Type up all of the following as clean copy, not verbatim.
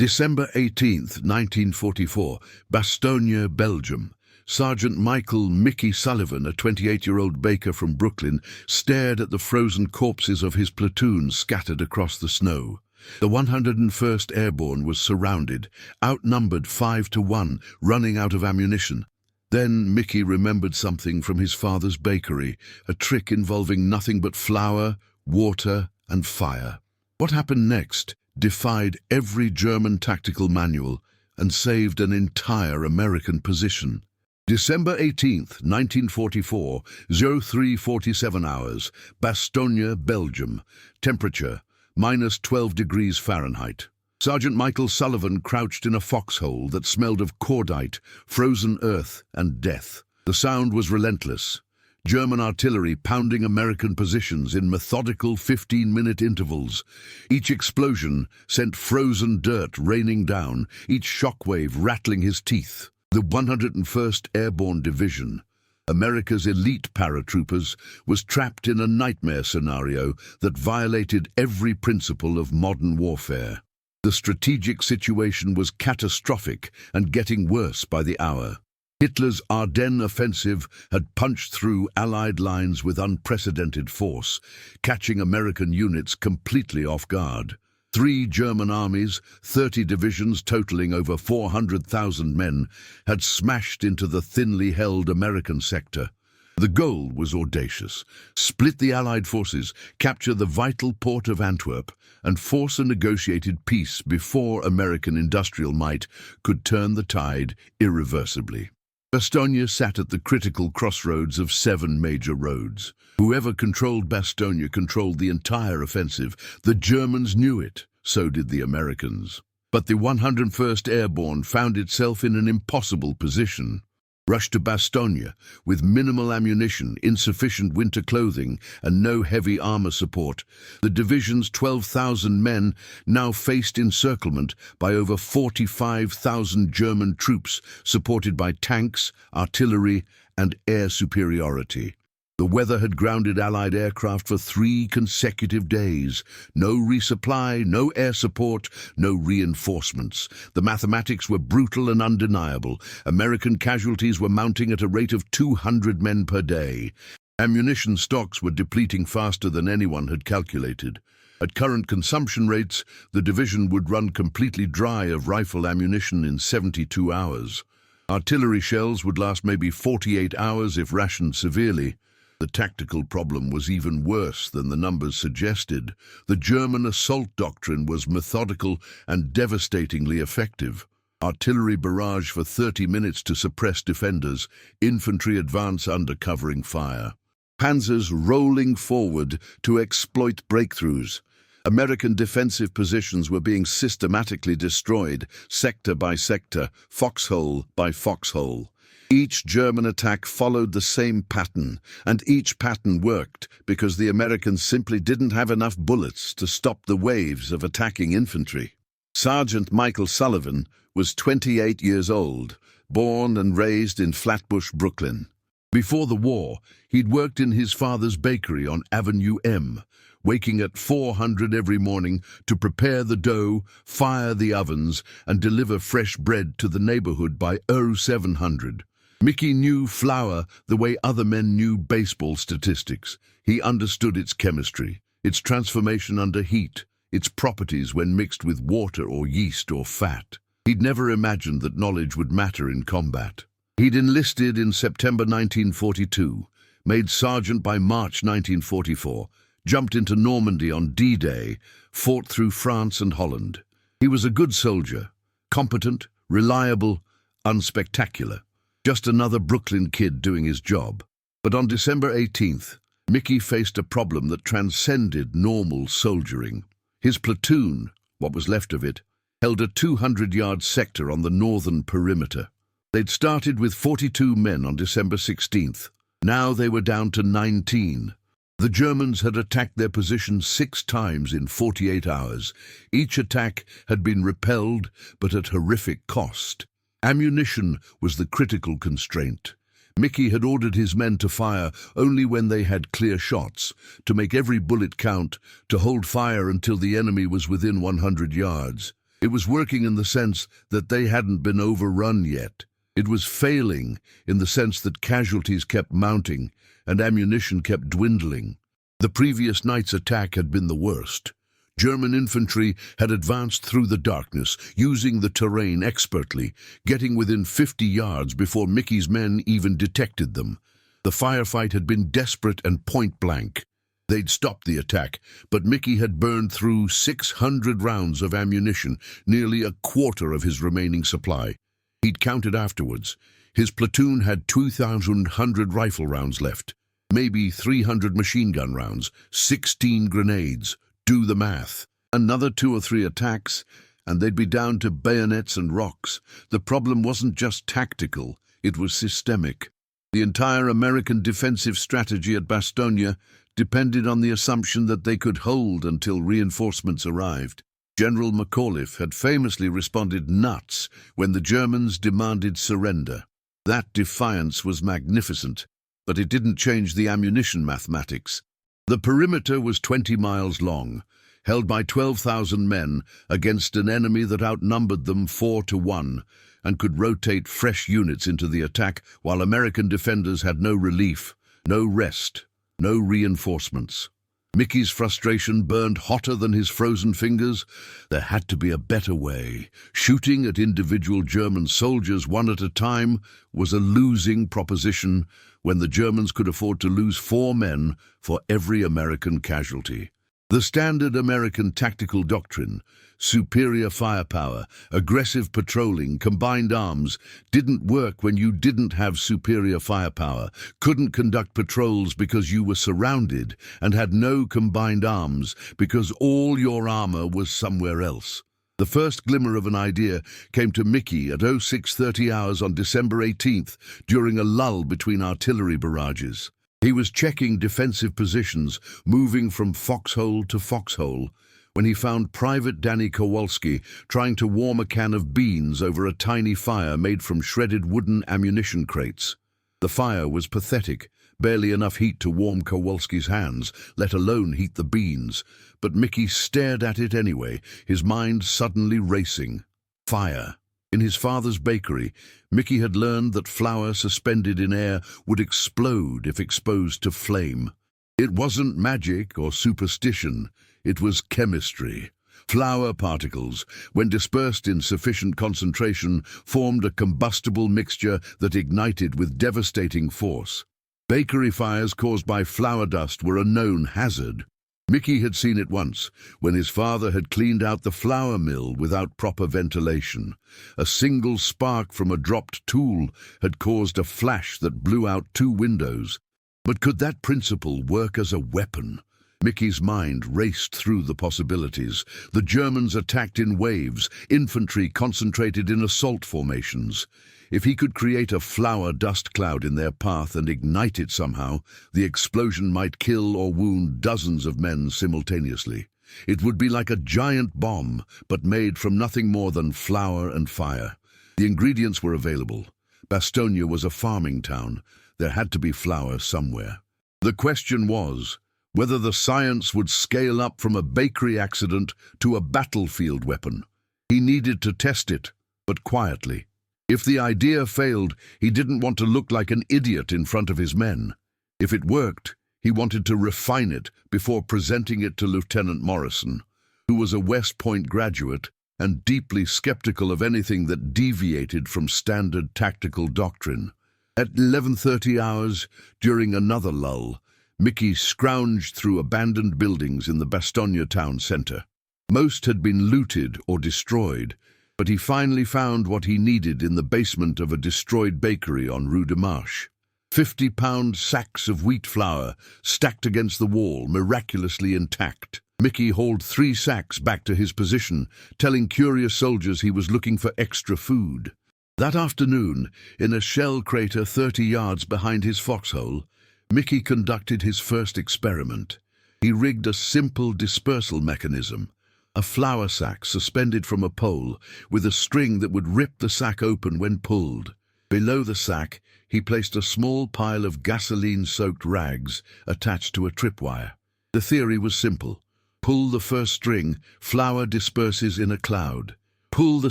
December 18, 1944, Bastogne, Belgium. Sergeant Michael Mickey Sullivan, a 28-year-old baker from Brooklyn, stared at the frozen corpses of his platoon scattered across the snow. The 101st Airborne was surrounded, outnumbered 5-1, running out of ammunition. Then Mickey remembered something from his father's bakery, a trick involving nothing but flour, water, and fire. What happened next defied every German tactical manual and saved an entire American position. December 18th, 1944, 03:47 hours, Bastogne, Belgium. Temperature, -12 degrees Fahrenheit. Sergeant Michael Sullivan crouched in a foxhole that smelled of cordite, frozen earth, and death. The sound was relentless. German artillery pounding American positions in methodical 15-minute intervals. Each explosion sent frozen dirt raining down, each shockwave rattling his teeth. The 101st Airborne Division, America's elite paratroopers, was trapped in a nightmare scenario that violated every principle of modern warfare. The strategic situation was catastrophic and getting worse by the hour. Hitler's Ardennes offensive had punched through Allied lines with unprecedented force, catching American units completely off guard. 3 German armies, 30 divisions totaling over 400,000 men, had smashed into the thinly held American sector. The goal was audacious: split the Allied forces, capture the vital port of Antwerp, and force a negotiated peace before American industrial might could turn the tide irreversibly. Bastogne sat at the critical crossroads of 7 major roads. Whoever controlled Bastogne controlled the entire offensive. The Germans knew it, so did the Americans. But the 101st Airborne found itself in an impossible position. Rushed to Bastogne with minimal ammunition, insufficient winter clothing, and no heavy armor support, the division's 12,000 men now faced encirclement by over 45,000 German troops, supported by tanks, artillery, and air superiority. The weather had grounded Allied aircraft for 3 consecutive days. No resupply, no air support, no reinforcements. The mathematics were brutal and undeniable. American casualties were mounting at a rate of 200 men per day. Ammunition stocks were depleting faster than anyone had calculated. At current consumption rates, the division would run completely dry of rifle ammunition in 72 hours. Artillery shells would last maybe 48 hours if rationed severely. The tactical problem was even worse than the numbers suggested. The German assault doctrine was methodical and devastatingly effective. Artillery barrage for 30 minutes to suppress defenders, infantry advance under covering fire. Panzers rolling forward to exploit breakthroughs. American defensive positions were being systematically destroyed, sector by sector, foxhole by foxhole. Each German attack followed the same pattern, and each pattern worked because the Americans simply didn't have enough bullets to stop the waves of attacking infantry. Sergeant Michael Sullivan was 28 years old, born and raised in Flatbush, Brooklyn. Before the war, he'd worked in his father's bakery on Avenue M, waking at 400 every morning to prepare the dough, fire the ovens, and deliver fresh bread to the neighborhood by 0700. Mickey knew flour the way other men knew baseball statistics. He understood its chemistry, its transformation under heat, its properties when mixed with water or yeast or fat. He'd never imagined that knowledge would matter in combat. He'd enlisted in September 1942, made sergeant by March 1944, jumped into Normandy on D-Day, fought through France and Holland. He was a good soldier, competent, reliable, unspectacular. Just another Brooklyn kid doing his job. But on December 18th, Mickey faced a problem that transcended normal soldiering. His platoon, what was left of it, held a 200-yard sector on the northern perimeter. They'd started with 42 men on December 16th. Now they were down to 19. The Germans had attacked their position 6 times in 48 hours. Each attack had been repelled, but at horrific cost. Ammunition was the critical constraint. Mickey had ordered his men to fire only when they had clear shots, to make every bullet count, to hold fire until the enemy was within 100 yards. It was working in the sense that they hadn't been overrun yet. It was failing in the sense that casualties kept mounting and ammunition kept dwindling. The previous night's attack had been the worst. German infantry had advanced through the darkness, using the terrain expertly, getting within 50 yards before Mickey's men even detected them. The firefight had been desperate and point-blank. They'd stopped the attack, but Mickey had burned through 600 rounds of ammunition, nearly a quarter of his remaining supply. He'd counted afterwards. His platoon had 2,100 rifle rounds left, maybe 300 machine gun rounds, 16 grenades. Do the math. Another 2 or 3 attacks, and they'd be down to bayonets and rocks. The problem wasn't just tactical, it was systemic. The entire American defensive strategy at Bastogne depended on the assumption that they could hold until reinforcements arrived. General McAuliffe had famously responded nuts when the Germans demanded surrender. That defiance was magnificent, but it didn't change the ammunition mathematics. The perimeter was 20 miles long, held by 12,000 men against an enemy that outnumbered them 4-1 and could rotate fresh units into the attack while American defenders had no relief, no rest, no reinforcements. Mickey's frustration burned hotter than his frozen fingers. There had to be a better way. Shooting at individual German soldiers one at a time was a losing proposition when the Germans could afford to lose 4 men for every American casualty. The standard American tactical doctrine, superior firepower, aggressive patrolling, combined arms, didn't work when you didn't have superior firepower, couldn't conduct patrols because you were surrounded, and had no combined arms because all your armor was somewhere else. The first glimmer of an idea came to Mickey at 0630 hours on December 18th during a lull between artillery barrages. He was checking defensive positions, moving from foxhole to foxhole, when he found Private Danny Kowalski trying to warm a can of beans over a tiny fire made from shredded wooden ammunition crates. The fire was pathetic, barely enough heat to warm Kowalski's hands, let alone heat the beans, but Mickey stared at it anyway, his mind suddenly racing. Fire. In his father's bakery, Mickey had learned that flour suspended in air would explode if exposed to flame. It wasn't magic or superstition, it was chemistry. Flour particles, when dispersed in sufficient concentration, formed a combustible mixture that ignited with devastating force. Bakery fires caused by flour dust were a known hazard. Mickey had seen it once, when his father had cleaned out the flour mill without proper ventilation. A single spark from a dropped tool had caused a flash that blew out 2 windows. But could that principle work as a weapon? Mickey's mind raced through the possibilities. The Germans attacked in waves, infantry concentrated in assault formations. If he could create a flour dust cloud in their path and ignite it somehow, the explosion might kill or wound dozens of men simultaneously. It would be like a giant bomb, but made from nothing more than flour and fire. The ingredients were available. Bastogne was a farming town. There had to be flour somewhere. The question was whether the science would scale up from a bakery accident to a battlefield weapon. He needed to test it, but quietly. If the idea failed, he didn't want to look like an idiot in front of his men. If it worked, he wanted to refine it before presenting it to Lieutenant Morrison, who was a West Point graduate and deeply skeptical of anything that deviated from standard tactical doctrine. At 11:30 hours, during another lull, Mickey scrounged through abandoned buildings in the Bastogne town center. Most had been looted or destroyed, but he finally found what he needed in the basement of a destroyed bakery on Rue de Marche. 50-pound sacks of wheat flour stacked against the wall, miraculously intact. Mickey hauled 3 sacks back to his position, telling curious soldiers he was looking for extra food. That afternoon, in a shell crater 30 yards behind his foxhole, Mickey conducted his first experiment. He rigged a simple dispersal mechanism, a flour sack suspended from a pole with a string that would rip the sack open when pulled. Below the sack, he placed a small pile of gasoline-soaked rags attached to a tripwire. The theory was simple. Pull the first string, flour disperses in a cloud. Pull the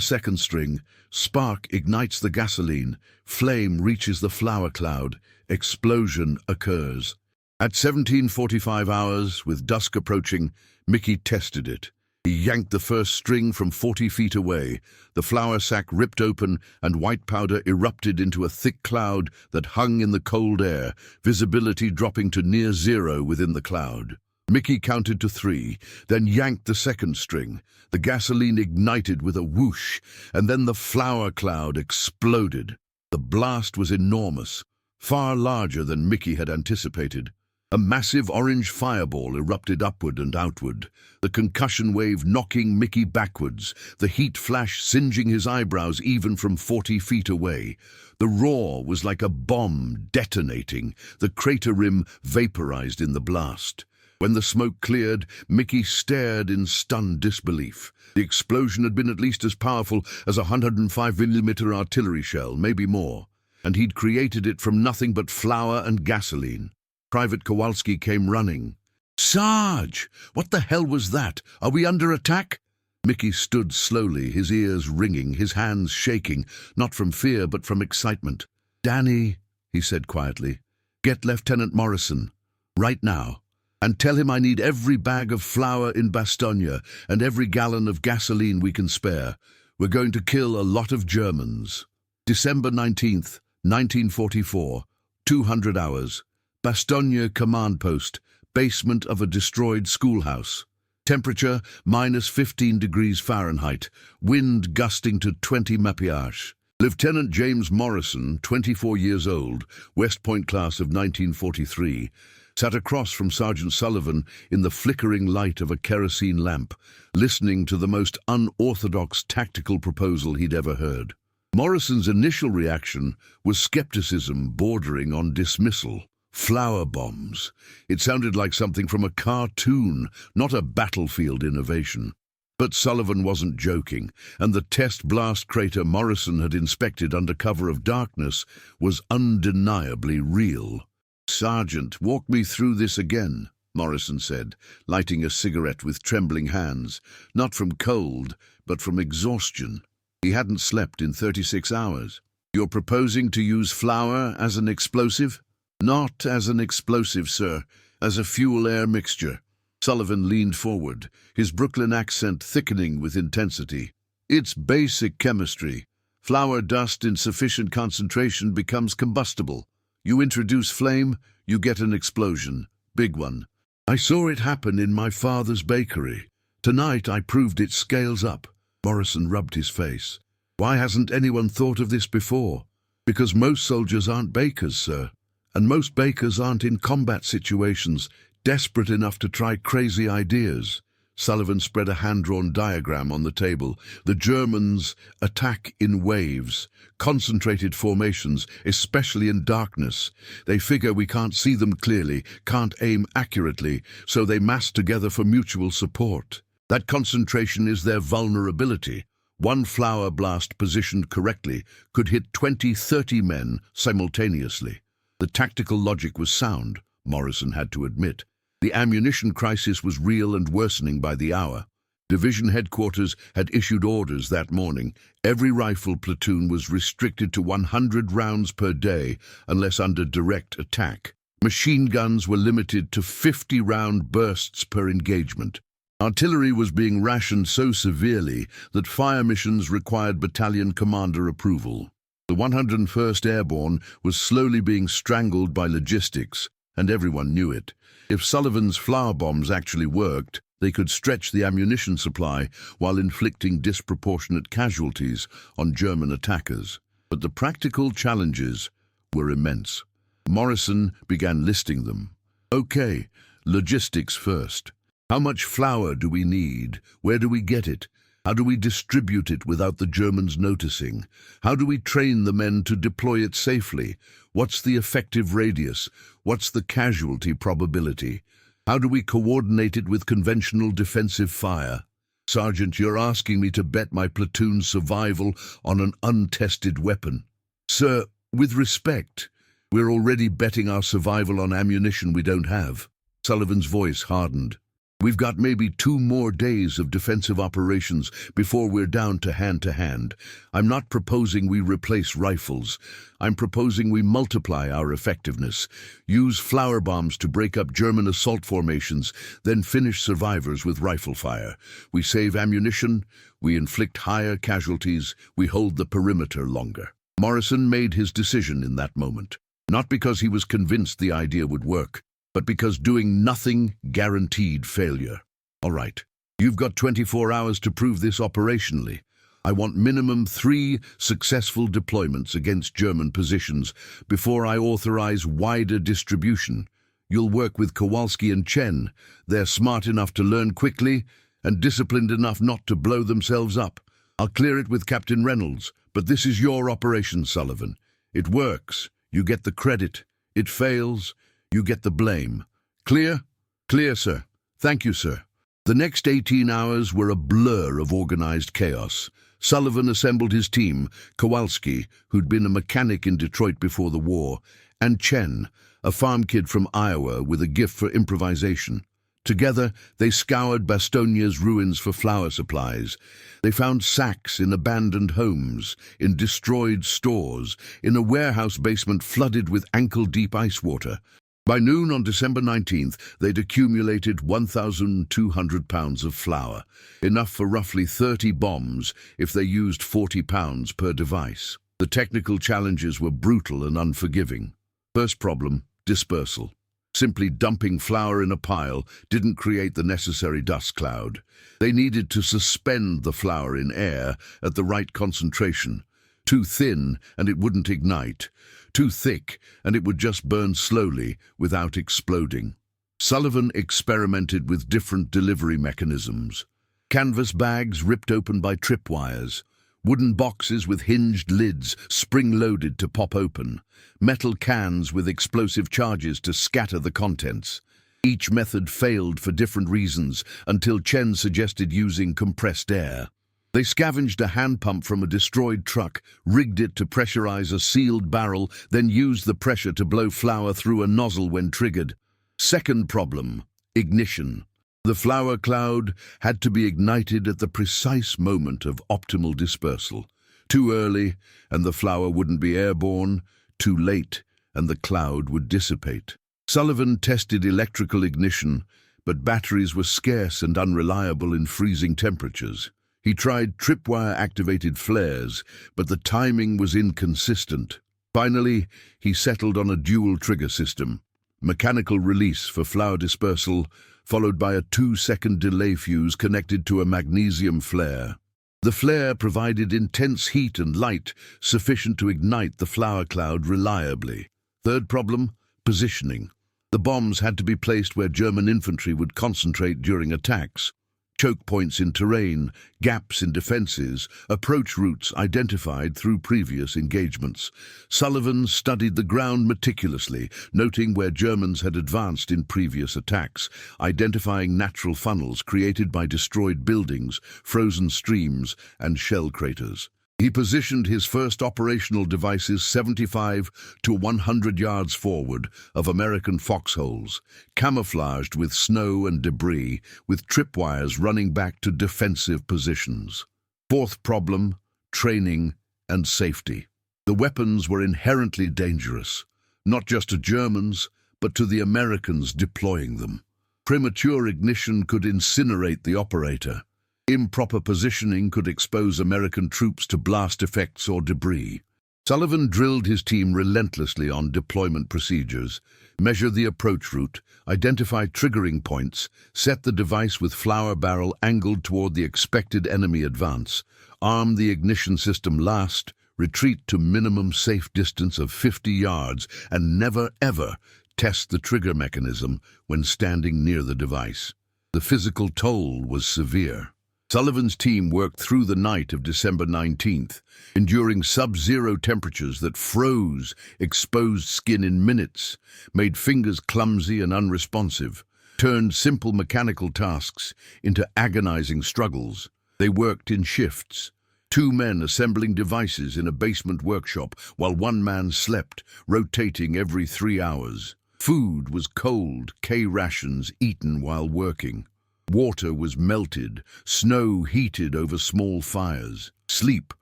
second string. Spark ignites the gasoline. Flame reaches the flour cloud. Explosion occurs. At 17:45 hours, with dusk approaching, Mickey tested it. He yanked the first string from 40 feet away. The flour sack ripped open and white powder erupted into a thick cloud that hung in the cold air, visibility dropping to near zero within the cloud. Mickey counted to 3, then yanked the second string. The gasoline ignited with a whoosh, and then the flour cloud exploded. The blast was enormous, far larger than Mickey had anticipated. A massive orange fireball erupted upward and outward, the concussion wave knocking Mickey backwards, the heat flash singeing his eyebrows even from 40 feet away. The roar was like a bomb detonating, the crater rim vaporized in the blast. When the smoke cleared, Mickey stared in stunned disbelief. The explosion had been at least as powerful as a 105mm artillery shell, maybe more, and he'd created it from nothing but flour and gasoline. Private Kowalski came running. "Sarge! What the hell was that? Are we under attack?" Mickey stood slowly, his ears ringing, his hands shaking, not from fear but from excitement. "Danny," he said quietly, "get Lieutenant Morrison, right now, and tell him I need every bag of flour in Bastogne and every gallon of gasoline we can spare. We're going to kill a lot of Germans." December 19th, 1944, 200 hours. Bastogne Command Post, basement of a destroyed schoolhouse. Temperature -15 degrees Fahrenheit, wind gusting to 20 mph. Lieutenant James Morrison, 24 years old, West Point class of 1943, sat across from Sergeant Sullivan in the flickering light of a kerosene lamp, listening to the most unorthodox tactical proposal he'd ever heard. Morrison's initial reaction was skepticism bordering on dismissal. Flour bombs. It sounded like something from a cartoon, not a battlefield innovation. But Sullivan wasn't joking, and the test blast crater Morrison had inspected under cover of darkness was undeniably real. "Sergeant, walk me through this again," Morrison said, lighting a cigarette with trembling hands, not from cold, but from exhaustion. He hadn't slept in 36 hours. "You're proposing to use flour as an explosive?" "Not as an explosive, sir, as a fuel-air mixture." Sullivan leaned forward, his Brooklyn accent thickening with intensity. "It's basic chemistry. Flour dust in sufficient concentration becomes combustible. You introduce flame, you get an explosion. Big one. I saw it happen in my father's bakery. Tonight I proved it scales up." Morrison rubbed his face. "Why hasn't anyone thought of this before?" "Because most soldiers aren't bakers, sir. And most bakers aren't in combat situations, desperate enough to try crazy ideas." Sullivan spread a hand-drawn diagram on the table. "The Germans attack in waves, concentrated formations, especially in darkness. They figure we can't see them clearly, can't aim accurately, so they mass together for mutual support. That concentration is their vulnerability. One flour blast positioned correctly could hit 20-30 men simultaneously." The tactical logic was sound, Morrison had to admit. The ammunition crisis was real and worsening by the hour. Division headquarters had issued orders that morning. Every rifle platoon was restricted to 100 rounds per day unless under direct attack. Machine guns were limited to 50-round bursts per engagement. Artillery was being rationed so severely that fire missions required battalion commander approval. The 101st Airborne was slowly being strangled by logistics, and everyone knew it. If Sullivan's flour bombs actually worked, they could stretch the ammunition supply while inflicting disproportionate casualties on German attackers. But the practical challenges were immense. Morrison began listing them. "Okay, logistics first. How much flour do we need? Where do we get it? How do we distribute it without the Germans noticing? How do we train the men to deploy it safely? What's the effective radius? What's the casualty probability? How do we coordinate it with conventional defensive fire?" "Sergeant, you're asking me to bet my platoon's survival on an untested weapon." "Sir, with respect, we're already betting our survival on ammunition we don't have." Sullivan's voice hardened. We've got maybe 2 more days of defensive operations before we're down to hand. I'm not proposing we replace rifles. I'm proposing we multiply our effectiveness. Use flower bombs to break up German assault formations, then finish survivors with rifle fire. We save ammunition, we inflict higher casualties, we hold the perimeter longer. Morrison made his decision in that moment, not because he was convinced the idea would work, but because doing nothing guaranteed failure. All right, you've got 24 hours to prove this operationally. I want minimum 3 successful deployments against German positions before I authorize wider distribution. You'll work with Kowalski and Chen. They're smart enough to learn quickly and disciplined enough not to blow themselves up. I'll clear it with Captain Reynolds, but this is your operation, Sullivan. It works. You get the credit. It fails. You get the blame. Clear? Clear, sir. Thank you, sir. The next 18 hours were a blur of organized chaos. Sullivan assembled his team, Kowalski, who'd been a mechanic in Detroit before the war, and Chen, a farm kid from Iowa with a gift for improvisation. Together, they scoured Bastonia's ruins for flour supplies. They found sacks in abandoned homes, in destroyed stores, in a warehouse basement flooded with ankle-deep ice water. By noon on December 19th, they'd accumulated 1,200 pounds of flour, enough for roughly 30 bombs if they used 40 pounds per device. The technical challenges were brutal and unforgiving. First problem, dispersal. Simply dumping flour in a pile didn't create the necessary dust cloud. They needed to suspend the flour in air at the right concentration. Too thin and it wouldn't ignite. Too thick and it would just burn slowly without exploding. Sullivan experimented with different delivery mechanisms. Canvas bags ripped open by tripwires. Wooden boxes with hinged lids, spring-loaded to pop open. Metal cans with explosive charges to scatter the contents. Each method failed for different reasons until Chen suggested using compressed air. They scavenged a hand pump from a destroyed truck, rigged it to pressurize a sealed barrel, then used the pressure to blow flour through a nozzle when triggered. Second problem, ignition. The flour cloud had to be ignited at the precise moment of optimal dispersal. Too early, and the flour wouldn't be airborne. Too late, and the cloud would dissipate. Sullivan tested electrical ignition, but batteries were scarce and unreliable in freezing temperatures. He tried tripwire-activated flares, but the timing was inconsistent. Finally, he settled on a dual trigger system. Mechanical release for flour dispersal, followed by a 2-second delay fuse connected to a magnesium flare. The flare provided intense heat and light sufficient to ignite the flour cloud reliably. Third problem, positioning. The bombs had to be placed where German infantry would concentrate during attacks. Choke points in terrain, gaps in defenses, approach routes identified through previous engagements. Sullivan studied the ground meticulously, noting where Germans had advanced in previous attacks, identifying natural funnels created by destroyed buildings, frozen streams, and shell craters. He positioned his first operational devices 75 to 100 yards forward of American foxholes, camouflaged with snow and debris, with tripwires running back to defensive positions. Fourth problem, training and safety. The weapons were inherently dangerous, not just to Germans, but to the Americans deploying them. Premature ignition could incinerate the operator. Improper positioning could expose American troops to blast effects or debris. Sullivan drilled his team relentlessly on deployment procedures, measure the approach route, identify triggering points, set the device with flour barrel angled toward the expected enemy advance, arm the ignition system last, retreat to minimum safe distance of 50 yards, and never ever test the trigger mechanism when standing near the device. The physical toll was severe. Sullivan's team worked through the night of December 19th, enduring sub-zero temperatures that froze exposed skin in minutes, made fingers clumsy and unresponsive, turned simple mechanical tasks into agonizing struggles. They worked in shifts, 2 men assembling devices in a basement workshop while 1 man slept, rotating every 3 hours. Food was cold K rations eaten while working. Water was melted, snow heated over small fires. Sleep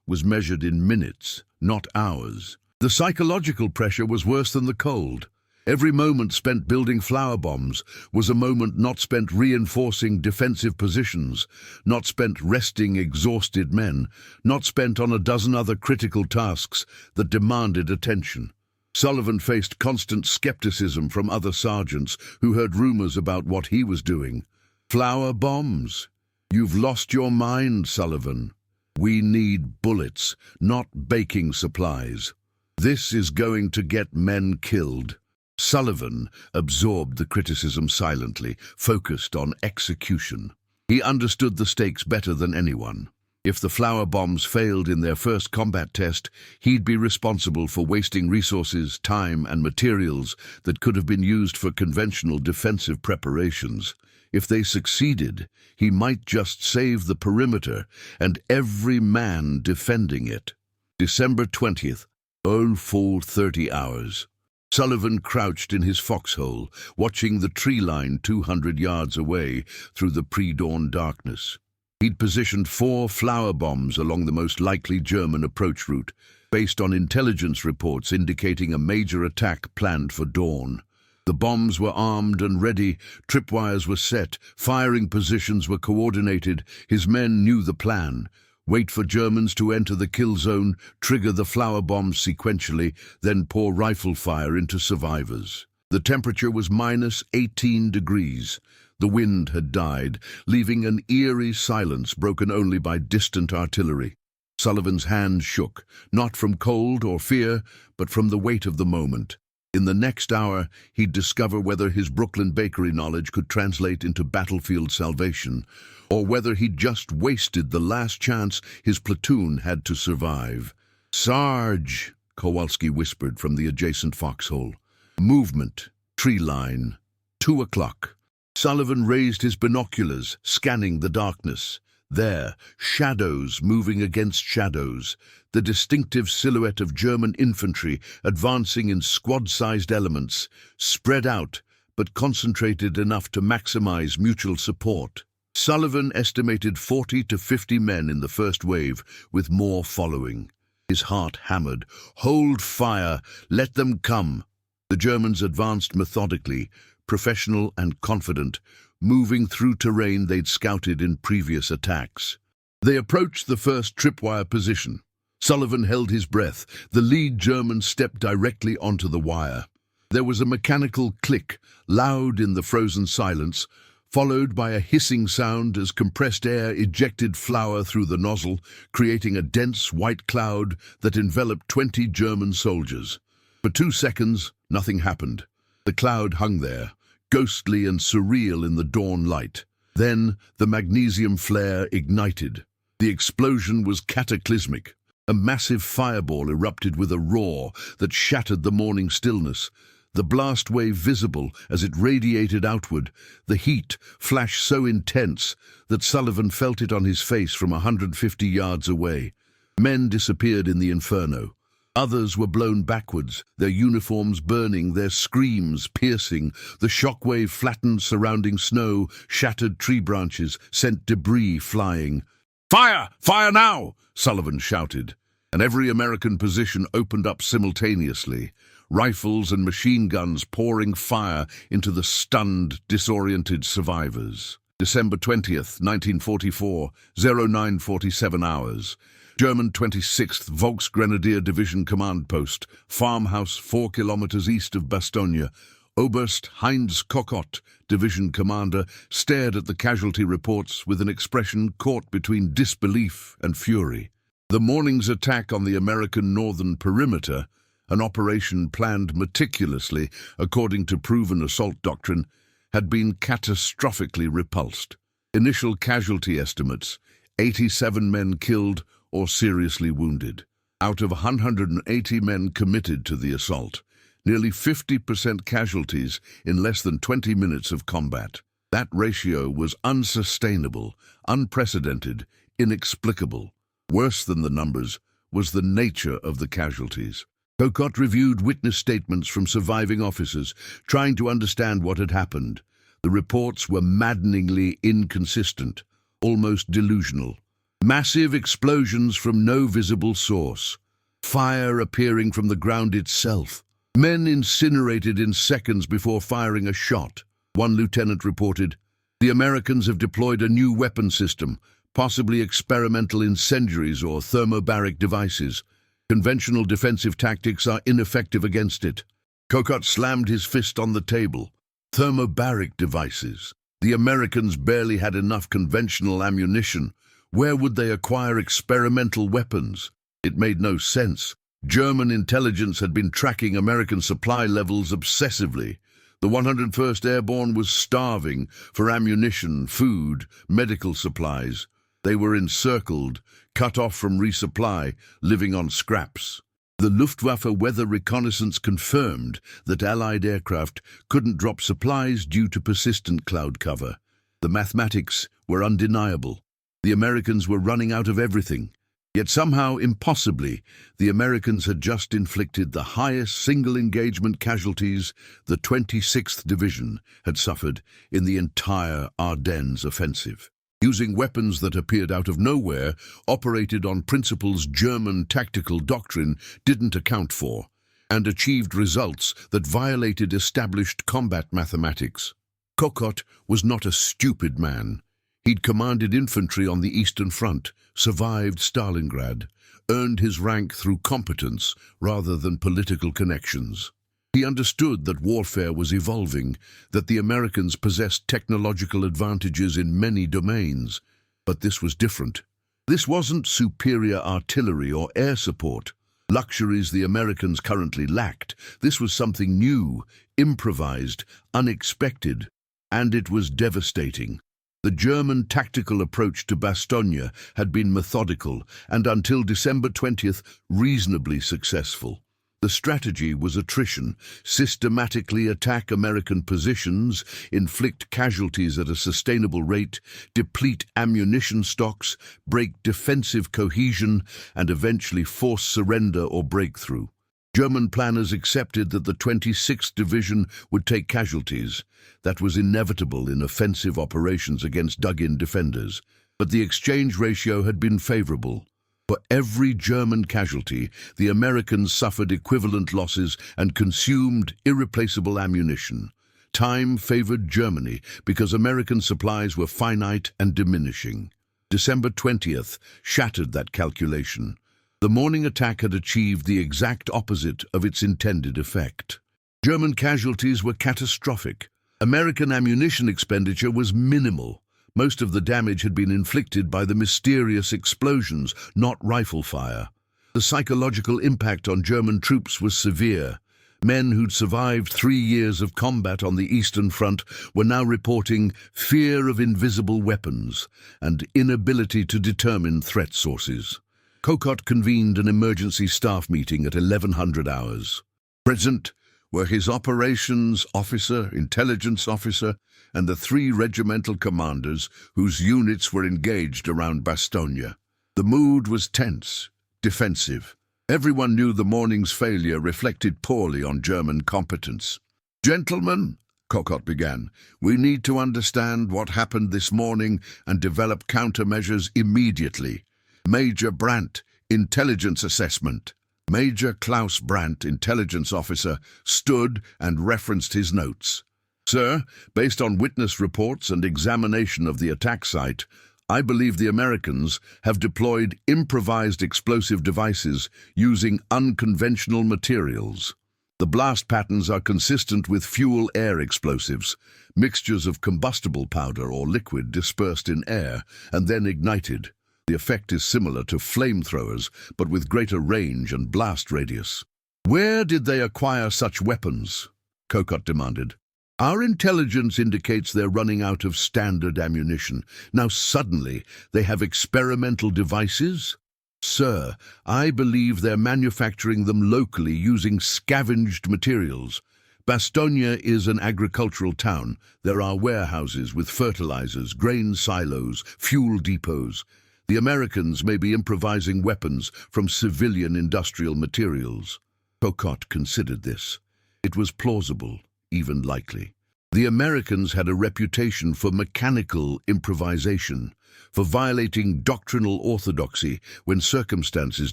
was measured in minutes, not hours. The psychological pressure was worse than the cold. Every moment spent building flower bombs was a moment not spent reinforcing defensive positions, not spent resting exhausted men, not spent on a dozen other critical tasks that demanded attention. Sullivan faced constant skepticism from other sergeants who heard rumors about what he was doing. Flower bombs? You've lost your mind, Sullivan. We need bullets, not baking supplies. This is going to get men killed. Sullivan absorbed the criticism silently, focused on execution. He understood the stakes better than anyone. If the flower bombs failed in their first combat test, he'd be responsible for wasting resources, time, and materials that could have been used for conventional defensive preparations. If they succeeded, he might just save the perimeter and every man defending it. December 20th, all full 30 hours. Sullivan crouched in his foxhole, watching the tree line 200 yards away through the pre-dawn darkness. He'd positioned 4 flower bombs along the most likely German approach route, based on intelligence reports indicating a major attack planned for dawn. The bombs were armed and ready, tripwires were set, firing positions were coordinated, his men knew the plan. Wait for Germans to enter the kill zone, trigger the flower bombs sequentially, then pour rifle fire into survivors. The temperature was minus 18 degrees. The wind had died, leaving an eerie silence broken only by distant artillery. Sullivan's hand shook, not from cold or fear, but from the weight of the moment. In the next hour, he'd discover whether his Brooklyn bakery knowledge could translate into battlefield salvation, or whether he'd just wasted the last chance his platoon had to survive. "Sarge," Kowalski whispered from the adjacent foxhole. "Movement. Tree line. 2 o'clock. Sullivan raised his binoculars, scanning the darkness. There, shadows moving against shadows, the distinctive silhouette of German infantry advancing in squad-sized elements, spread out but concentrated enough to maximize mutual support. Sullivan estimated 40 to 50 men in the first wave, with more following. His heart hammered. "Hold fire! Let them come!" The Germans advanced methodically, professional and confident, moving through terrain they'd scouted in previous attacks. They approached the first tripwire position. Sullivan held his breath. The lead German stepped directly onto the wire. There was a mechanical click, loud in the frozen silence, followed by a hissing sound as compressed air ejected flour through the nozzle, creating a dense white cloud that enveloped 20 German soldiers. For 2 seconds, nothing happened. The cloud hung there, ghostly and surreal in the dawn light. Then the magnesium flare ignited. The explosion was cataclysmic. A massive fireball erupted with a roar that shattered the morning stillness. The blast wave visible as it radiated outward, the heat flashed so intense that Sullivan felt it on his face from 150 yards away. Men disappeared in the inferno. Others were blown backwards, their uniforms burning, their screams piercing. The shockwave flattened surrounding snow, shattered tree branches, sent debris flying. "Fire! Fire now!" Sullivan shouted, and every American position opened up simultaneously, rifles and machine guns pouring fire into the stunned, disoriented survivors. December 20th, 1944, 09:47 hours. German 26th Volksgrenadier Division Command Post, farmhouse 4 kilometers east of Bastogne. Oberst Heinz Kokott, division commander, stared at the casualty reports with an expression caught between disbelief and fury. The morning's attack on the American northern perimeter, an operation planned meticulously according to proven assault doctrine, had been catastrophically repulsed. Initial casualty estimates: 87 men killed or seriously wounded. Out of 180 men committed to the assault, nearly 50% casualties in less than 20 minutes of combat. That ratio was unsustainable, unprecedented, inexplicable. Worse than the numbers was the nature of the casualties. Kokott reviewed witness statements from surviving officers, trying to understand what had happened. The reports were maddeningly inconsistent, almost delusional. Massive explosions from no visible source. Fire appearing from the ground itself. Men incinerated in seconds before firing a shot. One lieutenant reported, "The Americans have deployed a new weapon system, possibly experimental incendiaries or thermobaric devices. Conventional defensive tactics are ineffective against it." Kokot slammed his fist on the table. Thermobaric devices. The Americans barely had enough conventional ammunition. Where would they acquire experimental weapons? It made no sense. German intelligence had been tracking American supply levels obsessively. The 101st Airborne was starving for ammunition, food, medical supplies. They were encircled, cut off from resupply, living on scraps. The Luftwaffe weather reconnaissance confirmed that Allied aircraft couldn't drop supplies due to persistent cloud cover. The mathematics were undeniable. The Americans were running out of everything. Yet somehow, impossibly, the Americans had just inflicted the highest single engagement casualties the 26th Division had suffered in the entire Ardennes offensive. Using weapons that appeared out of nowhere, operated on principles German tactical doctrine didn't account for, and achieved results that violated established combat mathematics. Kokot was not a stupid man. He'd commanded infantry on the Eastern Front, survived Stalingrad, earned his rank through competence rather than political connections. He understood that warfare was evolving, that the Americans possessed technological advantages in many domains. But this was different. This wasn't superior artillery or air support, luxuries the Americans currently lacked. This was something new, improvised, unexpected, and it was devastating. The German tactical approach to Bastogne had been methodical and, until December 20th, reasonably successful. The strategy was attrition: systematically attack American positions, inflict casualties at a sustainable rate, deplete ammunition stocks, break defensive cohesion, and eventually force surrender or breakthrough. German planners accepted that the 26th Division would take casualties. That was inevitable in offensive operations against dug-in defenders. But the exchange ratio had been favorable. For every German casualty, the Americans suffered equivalent losses and consumed irreplaceable ammunition. Time favored Germany because American supplies were finite and diminishing. December 20th shattered that calculation. The morning attack had achieved the exact opposite of its intended effect. German casualties were catastrophic. American ammunition expenditure was minimal. Most of the damage had been inflicted by the mysterious explosions, not rifle fire. The psychological impact on German troops was severe. Men who'd survived 3 years of combat on the Eastern Front were now reporting fear of invisible weapons and inability to determine threat sources. Kokot convened an emergency staff meeting at 1100 hours. Present were his operations officer, intelligence officer, and the 3 regimental commanders whose units were engaged around Bastogne. The mood was tense, defensive. Everyone knew the morning's failure reflected poorly on German competence. "Gentlemen," Kokot began, "we need to understand what happened this morning and develop countermeasures immediately. Major Brandt, intelligence assessment." Major Klaus Brandt, intelligence officer, stood and referenced his notes. "Sir, based on witness reports and examination of the attack site, I believe the Americans have deployed improvised explosive devices using unconventional materials. The blast patterns are consistent with fuel-air explosives, mixtures of combustible powder or liquid dispersed in air and then ignited. The effect is similar to flamethrowers, but with greater range and blast radius." "Where did they acquire such weapons?" Kokot demanded. "Our intelligence indicates they're running out of standard ammunition. Now suddenly they have experimental devices?" "Sir, I believe they're manufacturing them locally using scavenged materials. Bastogne is an agricultural town. There are warehouses with fertilizers, grain silos, fuel depots. The Americans may be improvising weapons from civilian industrial materials." Kokot considered this. It was plausible, even likely. The Americans had a reputation for mechanical improvisation, for violating doctrinal orthodoxy when circumstances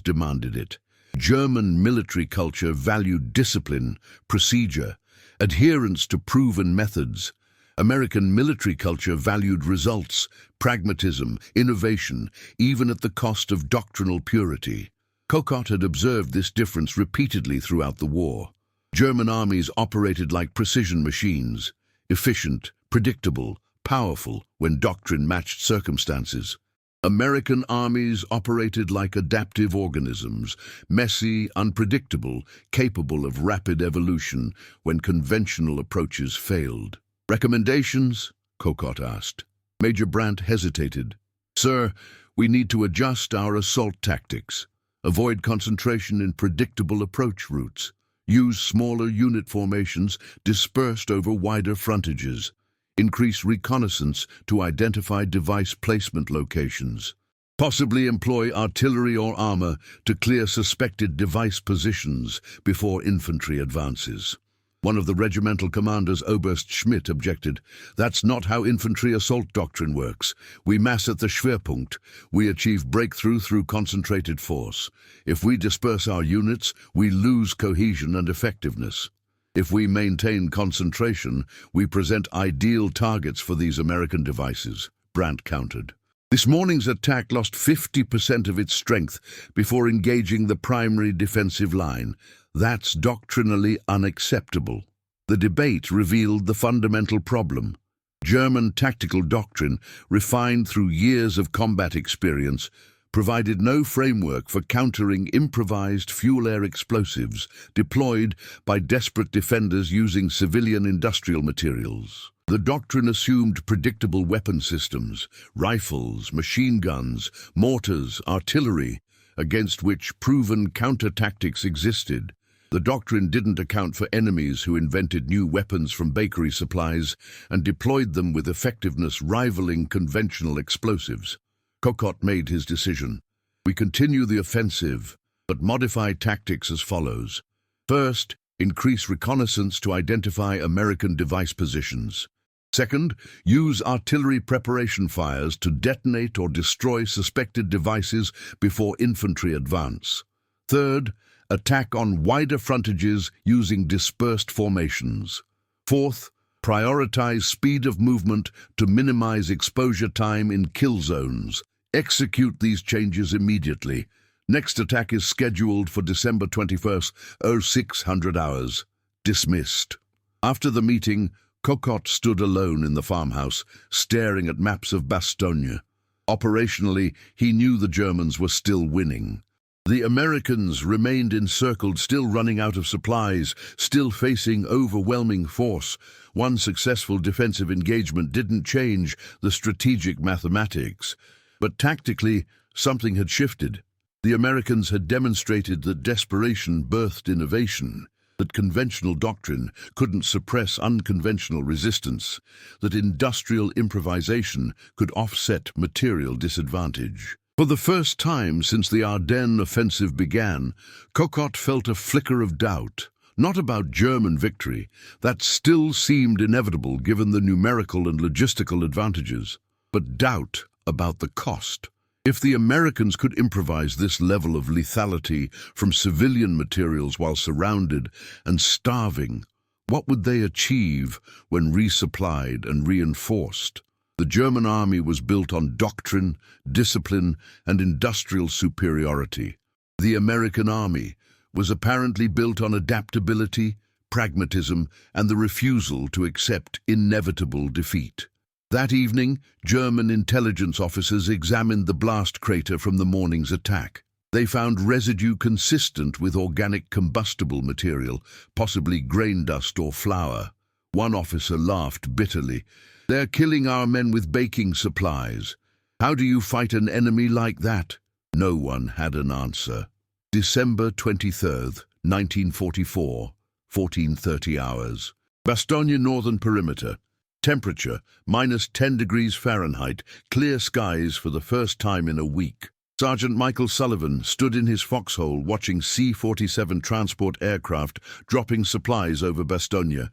demanded it. German military culture valued discipline, procedure, adherence to proven methods. American military culture valued results, pragmatism, innovation, even at the cost of doctrinal purity. Kokott had observed this difference repeatedly throughout the war. German armies operated like precision machines, efficient, predictable, powerful when doctrine matched circumstances. American armies operated like adaptive organisms, messy, unpredictable, capable of rapid evolution when conventional approaches failed. "Recommendations?" Kokott asked. Major Brandt hesitated. "Sir, we need to adjust our assault tactics. Avoid concentration in predictable approach routes. Use smaller unit formations dispersed over wider frontages. Increase reconnaissance to identify device placement locations. Possibly employ artillery or armor to clear suspected device positions before infantry advances." One of the regimental commanders, Oberst Schmidt, objected. "That's not how infantry assault doctrine works. We mass at the Schwerpunkt. We achieve breakthrough through concentrated force. If we disperse our units, we lose cohesion and effectiveness. If we maintain concentration, we present ideal targets for these American devices," Brandt countered. "This morning's attack lost 50% of its strength before engaging the primary defensive line. That's doctrinally unacceptable." The debate revealed the fundamental problem. German tactical doctrine, refined through years of combat experience, provided no framework for countering improvised fuel-air explosives deployed by desperate defenders using civilian industrial materials. The doctrine assumed predictable weapon systems, rifles, machine guns, mortars, artillery, against which proven counter-tactics existed. The doctrine didn't account for enemies who invented new weapons from bakery supplies and deployed them with effectiveness rivaling conventional explosives. Kokott made his decision. "We continue the offensive, but modify tactics as follows. First, increase reconnaissance to identify American device positions. Second, use artillery preparation fires to detonate or destroy suspected devices before infantry advance. Third, attack on wider frontages using dispersed formations. Fourth, prioritize speed of movement to minimize exposure time in kill zones. Execute these changes immediately. Next attack is scheduled for December 21st, 0600 hours. Dismissed." After the meeting, Kokott stood alone in the farmhouse, staring at maps of Bastogne. Operationally, he knew the Germans were still winning. The Americans remained encircled, still running out of supplies, still facing overwhelming force. One successful defensive engagement didn't change the strategic mathematics. But tactically, something had shifted. The Americans had demonstrated that desperation birthed innovation, that conventional doctrine couldn't suppress unconventional resistance, that industrial improvisation could offset material disadvantage. For the first time since the Ardennes offensive began, Kokott felt a flicker of doubt, not about German victory, that still seemed inevitable given the numerical and logistical advantages, but doubt about the cost. If the Americans could improvise this level of lethality from civilian materials while surrounded and starving, what would they achieve when resupplied and reinforced? The German army was built on doctrine, discipline, and industrial superiority. The American army was apparently built on adaptability, pragmatism, and the refusal to accept inevitable defeat. That evening, German intelligence officers examined the blast crater from the morning's attack. They found residue consistent with organic combustible material, possibly grain dust or flour. One officer laughed bitterly. "They're killing our men with baking supplies. How do you fight an enemy like that?" No one had an answer. December 23rd, 1944, 14:30 hours. Bastogne northern perimeter. Temperature, -10 degrees Fahrenheit, clear skies for the first time in a week. Sergeant Michael Sullivan stood in his foxhole watching C-47 transport aircraft dropping supplies over Bastogne.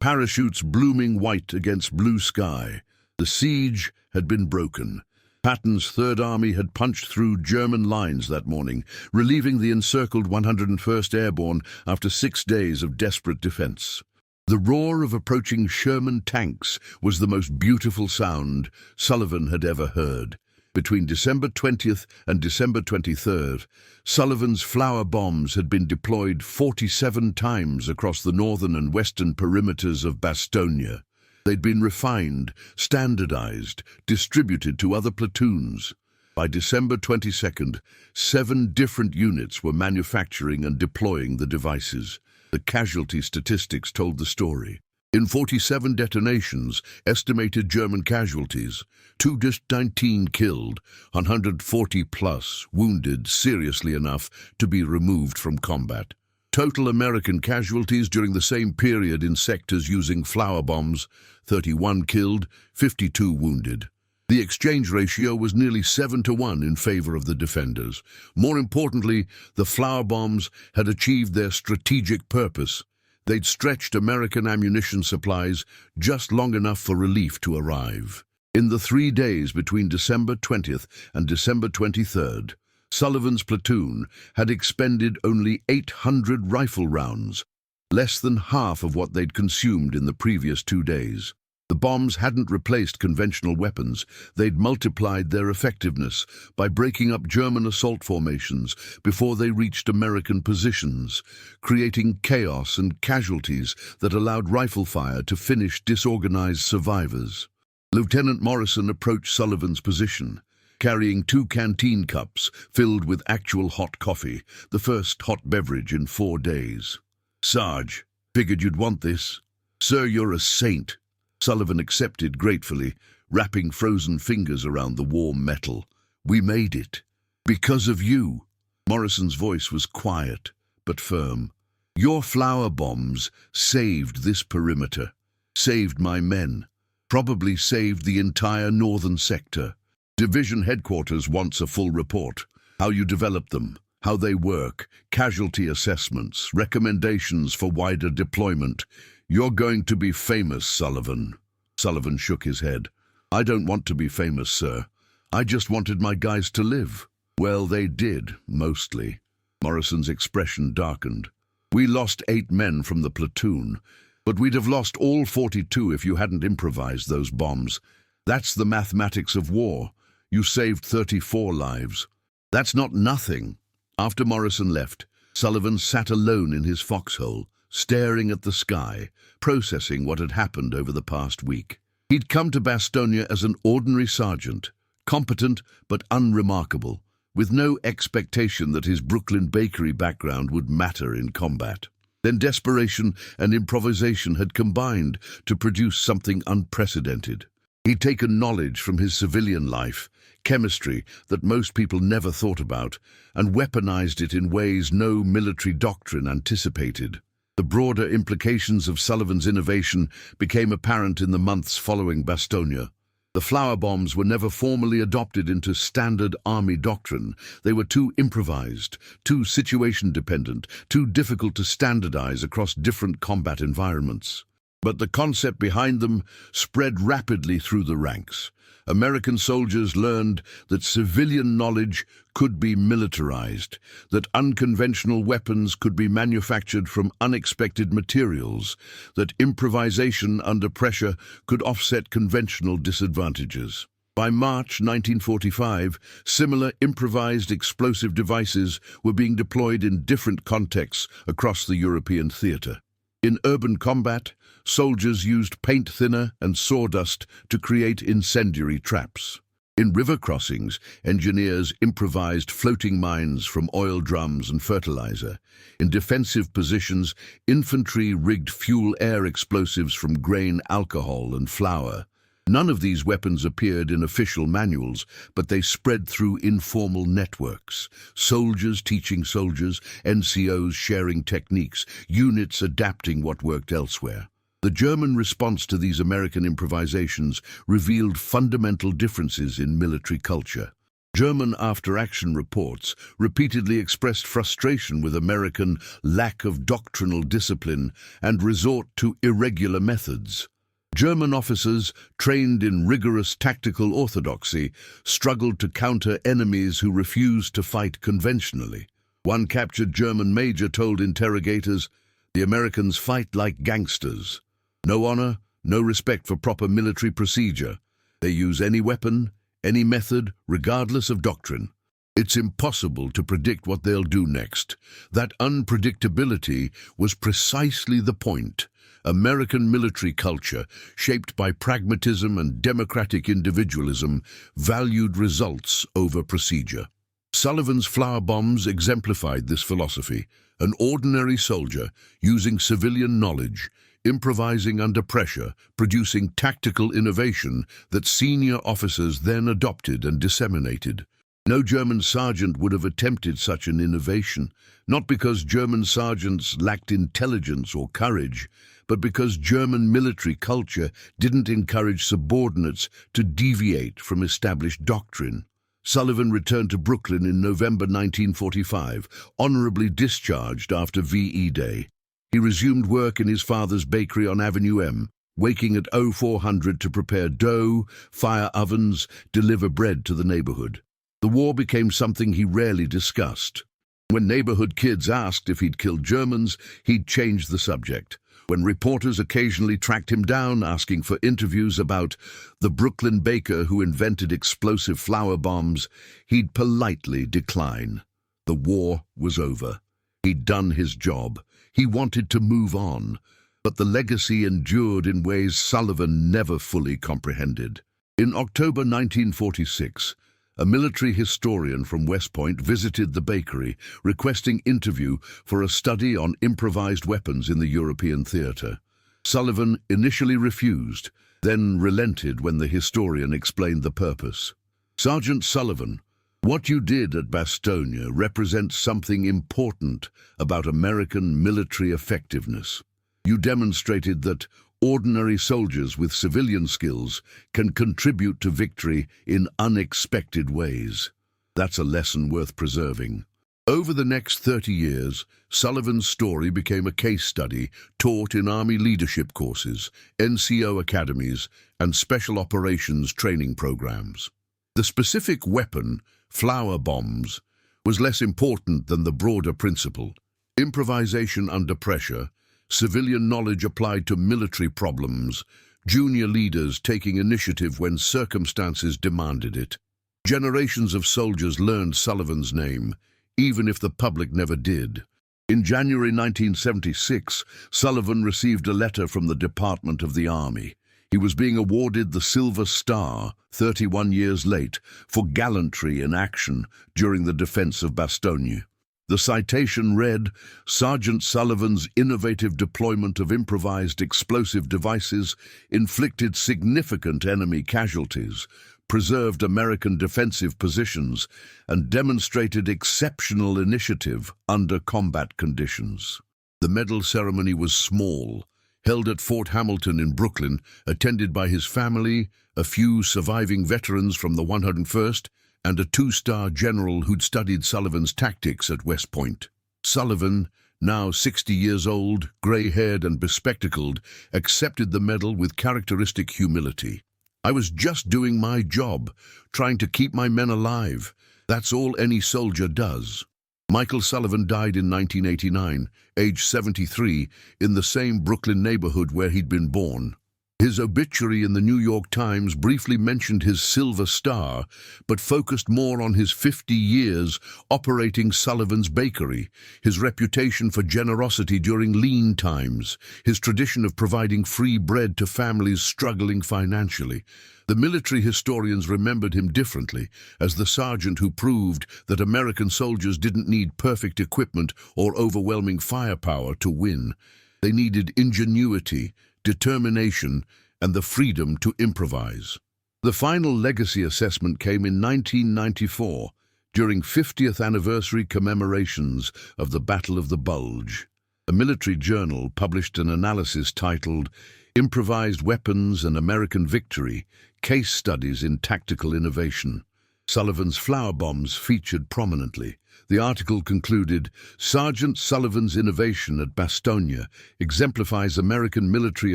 parachutes blooming white against blue sky. The siege had been broken. Patton's Third Army had punched through German lines that morning, relieving the encircled 101st Airborne after 6 days of desperate defense. The roar of approaching Sherman tanks was the most beautiful sound Sullivan had ever heard. Between December 20th and December 23rd, Sullivan's flower bombs had been deployed 47 times across the northern and western perimeters of Bastogne. They'd been refined, standardized, distributed to other platoons. By December 22nd, 7 different units were manufacturing and deploying the devices. The casualty statistics told the story. In 47 detonations, estimated German casualties, 219 killed, 140 plus wounded seriously enough to be removed from combat. Total American casualties during the same period in sectors using flower bombs, 31 killed, 52 wounded. The exchange ratio was nearly 7-1 in favor of the defenders. More importantly, the flower bombs had achieved their strategic purpose. They'd stretched American ammunition supplies just long enough for relief to arrive. In the 3 days between December 20th and December 23rd, Sullivan's platoon had expended only 800 rifle rounds, less than half of what they'd consumed in the previous 2 days. The bombs hadn't replaced conventional weapons. They'd multiplied their effectiveness by breaking up German assault formations before they reached American positions, creating chaos and casualties that allowed rifle fire to finish disorganized survivors. Lieutenant Morrison approached Sullivan's position, carrying 2 canteen cups filled with actual hot coffee, the first hot beverage in 4 days. "Sarge, figured you'd want this." "Sir, you're a saint." Sullivan accepted gratefully, wrapping frozen fingers around the warm metal. "We made it. Because of you." Morrison's voice was quiet, but firm. "Your flower bombs saved this perimeter, saved my men, probably saved the entire northern sector. Division headquarters wants a full report. How you develop them, how they work, casualty assessments, recommendations for wider deployment. You're going to be famous, Sullivan." Sullivan shook his head. "I don't want to be famous, sir. I just wanted my guys to live." "Well, they did, mostly." Morrison's expression darkened. "We lost 8 men from the platoon, but we'd have lost all 42 if you hadn't improvised those bombs. That's the mathematics of war. You saved 34 lives. That's not nothing." After Morrison left, Sullivan sat alone in his foxhole, staring at the sky, processing what had happened over the past week. He'd come to Bastogne as an ordinary sergeant, competent but unremarkable, with no expectation that his Brooklyn bakery background would matter in combat. Then desperation and improvisation had combined to produce something unprecedented. He'd taken knowledge from his civilian life, chemistry that most people never thought about, and weaponized it in ways no military doctrine anticipated. The broader implications of Sullivan's innovation became apparent in the months following Bastogne. The flower bombs were never formally adopted into standard army doctrine. They were too improvised, too situation-dependent, too difficult to standardize across different combat environments. But the concept behind them spread rapidly through the ranks. American soldiers learned that civilian knowledge could be militarized, that unconventional weapons could be manufactured from unexpected materials, that improvisation under pressure could offset conventional disadvantages. By March 1945, similar improvised explosive devices were being deployed in different contexts across the European theater. In urban combat, soldiers used paint thinner and sawdust to create incendiary traps. In river crossings, engineers improvised floating mines from oil drums and fertilizer. In defensive positions, infantry rigged fuel-air explosives from grain, alcohol, and flour. None of these weapons appeared in official manuals, but they spread through informal networks. Soldiers teaching soldiers, NCOs sharing techniques, units adapting what worked elsewhere. The German response to these American improvisations revealed fundamental differences in military culture. German after-action reports repeatedly expressed frustration with American lack of doctrinal discipline and resort to irregular methods. German officers, trained in rigorous tactical orthodoxy, struggled to counter enemies who refused to fight conventionally. One captured German major told interrogators, "The Americans fight like gangsters. No honor, no respect for proper military procedure. They use any weapon, any method, regardless of doctrine. It's impossible to predict what they'll do next." That unpredictability was precisely the point. American military culture, shaped by pragmatism and democratic individualism, valued results over procedure. Sullivan's flour bombs exemplified this philosophy. An ordinary soldier, using civilian knowledge, improvising under pressure, producing tactical innovation that senior officers then adopted and disseminated. No German sergeant would have attempted such an innovation, not because German sergeants lacked intelligence or courage, but because German military culture didn't encourage subordinates to deviate from established doctrine. Sullivan returned to Brooklyn in November 1945, honorably discharged after VE Day. He resumed work in his father's bakery on Avenue M, waking at 0400 to prepare dough, fire ovens, deliver bread to the neighborhood. The war became something he rarely discussed. When neighborhood kids asked if he'd killed Germans, he'd change the subject. When reporters occasionally tracked him down asking for interviews about the Brooklyn baker who invented explosive flour bombs, he'd politely decline. The war was over. He'd done his job. He wanted to move on, but the legacy endured in ways Sullivan never fully comprehended. In October 1946, a military historian from West Point visited the bakery, requesting interview for a study on improvised weapons in the European theater. Sullivan initially refused, then relented when the historian explained the purpose. "Sergeant Sullivan, what you did at Bastogne represents something important about American military effectiveness. You demonstrated that ordinary soldiers with civilian skills can contribute to victory in unexpected ways. That's a lesson worth preserving." Over the next 30 years, Sullivan's story became a case study taught in Army leadership courses, NCO academies, and special operations training programs. The specific weapon, flour bombs, was less important than the broader principle. Improvisation under pressure, civilian knowledge applied to military problems, junior leaders taking initiative when circumstances demanded it. Generations of soldiers learned Sullivan's name, even if the public never did. In January 1976, Sullivan received a letter from the Department of the Army. He was being awarded the Silver Star, 31 years late, for gallantry in action during the defense of Bastogne. The citation read, "Sergeant Sullivan's innovative deployment of improvised explosive devices inflicted significant enemy casualties, preserved American defensive positions, and demonstrated exceptional initiative under combat conditions." The medal ceremony was small, held at Fort Hamilton in Brooklyn, attended by his family, a few surviving veterans from the 101st, and a two-star general who'd studied Sullivan's tactics at West Point. Sullivan, now 60 years old, gray-haired and bespectacled, accepted the medal with characteristic humility. "I was just doing my job, trying to keep my men alive. That's all any soldier does." Michael Sullivan died in 1989, age 73, in the same Brooklyn neighborhood where he'd been born. His obituary in the New York Times briefly mentioned his Silver Star, but focused more on his 50 years operating Sullivan's Bakery, his reputation for generosity during lean times, his tradition of providing free bread to families struggling financially. The military historians remembered him differently as the sergeant who proved that American soldiers didn't need perfect equipment or overwhelming firepower to win. They needed ingenuity, determination, and the freedom to improvise. The final legacy assessment came in 1994, during 50th anniversary commemorations of the Battle of the Bulge. A military journal published an analysis titled "Improvised Weapons and American Victory: Case Studies in Tactical Innovation." Sullivan's flour bombs featured prominently. The article concluded, Sergeant Sullivan's innovation at Bastogne exemplifies American military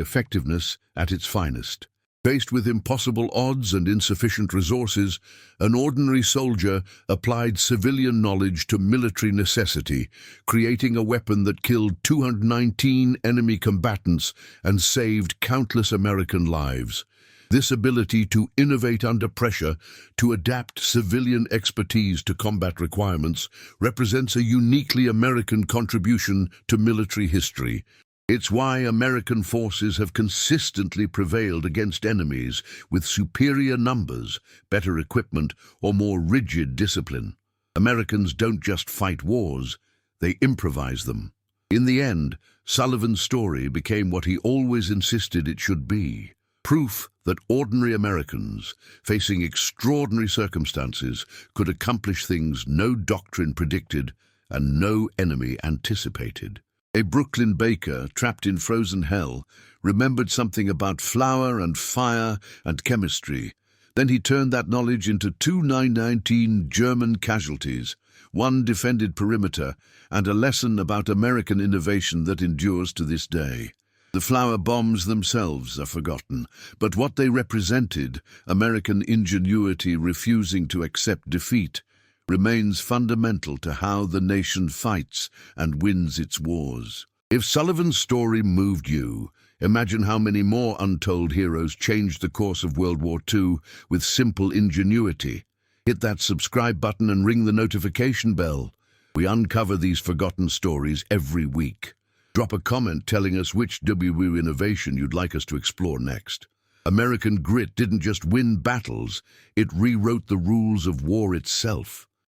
effectiveness at its finest. Faced with impossible odds and insufficient resources, an ordinary soldier applied civilian knowledge to military necessity, creating a weapon that killed 219 enemy combatants and saved countless American lives. This ability to innovate under pressure, to adapt civilian expertise to combat requirements, represents a uniquely American contribution to military history. It's why American forces have consistently prevailed against enemies with superior numbers, better equipment, or more rigid discipline. Americans don't just fight wars, they improvise them. In the end, Sullivan's story became what he always insisted it should be. Proof that ordinary Americans, facing extraordinary circumstances, could accomplish things no doctrine predicted and no enemy anticipated. A Brooklyn baker, trapped in frozen hell, remembered something about flour and fire and chemistry. Then he turned that knowledge into 2,919 German casualties, one defended perimeter, and a lesson about American innovation that endures to this day. The flour bombs themselves are forgotten, but what they represented, American ingenuity refusing to accept defeat, remains fundamental to how the nation fights and wins its wars. If Sullivan's story moved you, imagine how many more untold heroes changed the course of World War II with simple ingenuity. Hit that subscribe button and ring the notification bell. We uncover these forgotten stories every week. Drop a comment telling us which WW innovation you'd like us to explore next. American grit didn't just win battles, it rewrote the rules of war itself.